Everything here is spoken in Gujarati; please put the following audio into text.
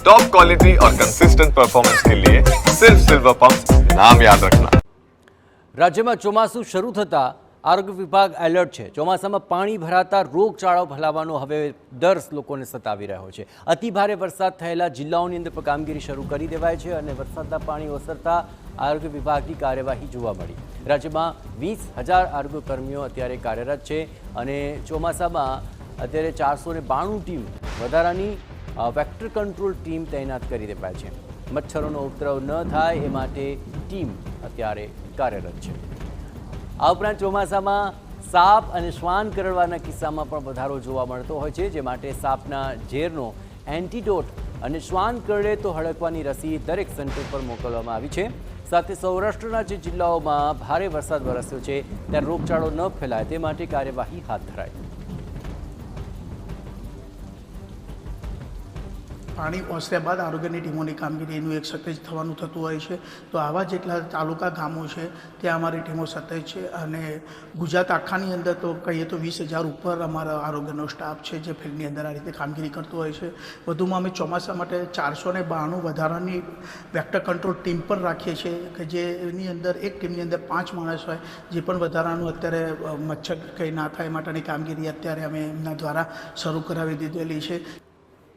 टॉप क्वालिटी और कंसिस्टेंट परफॉर्मेंस के लिए सिर्फ सिल्वर पंप नाम याद रखना। રાજ્યમાં ચોમાસું શરૂ થતાં આરોગ્ય વિભાગ એલર્ટ છે। ચોમાસામાં પાણી ભરાતા રોગચાળો ફેલાવાનો હવે ડર લોકોને સતાવી રહ્યો છે। અતિભારે વરસાદ થયેલા જિલ્લાઓની અંદર પણ કામગીરી શરૂ કરી દેવાય છે અને વરસાદના પાણી ઓસરતા આરોગ્ય વિભાગની કાર્યવાહી જોવા મળી। રાજ્યમાં 20,000 આરોગ્ય કર્મીઓ અત્યારે કાર્યરત છે અને ચોમાસામાં અત્યારે 492 ટીમ વધારાની વેક્ટર કંટ્રોલ ટીમ તૈનાત કરી દેવાય છે। મચ્છરોનો ઉપદ્રવ ન થાય એ માટે ટીમ અત્યારે કાર્યરત છે। આ ઉપરાંત ચોમાસામાં સાપ અને શ્વાન કરડવાના કિસ્સામાં પણ વધારો જોવા મળતો હોય છે, જે માટે સાપના ઝેરનો એન્ટીડોટ અને શ્વાન કરડે તો હડકવાની રસી દરેક સેન્ટર પર મોકલવામાં આવી છે। સાથે સૌરાષ્ટ્રના જે જિલ્લાઓમાં ભારે વરસાદ વરસ્યો છે ત્યાં રોગચાળો ન ફેલાય તે માટે કાર્યવાહી હાથ ધરાઈ। પાણી પહોંચ્યા બાદ આરોગ્યની ટીમોની કામગીરીનું એક સતત થવાનું થતું હોય છે। તો આવા જેટલા તાલુકા ગામો છે ત્યાં અમારી ટીમો સતત છે અને ગુજરાત આખાની અંદર તો કહીએ તો 20,000 ઉપર અમારા આરોગ્યનો સ્ટાફ છે જે ફિલ્ડની અંદર આ રીતે કામગીરી કરતો હોય છે। વધુમાં અમે ચોમાસા માટે 492 વધારાની વેક્ટર કંટ્રોલ ટીમ પણ રાખીએ છીએ કે જેની અંદર એક ટીમની અંદર 5 માણસ હોય, જે પણ વધારાનું અત્યારે મચ્છર કંઈ ના થાય માટેની કામગીરી અત્યારે અમે એમના દ્વારા શરૂ કરાવી દીધેલી છે।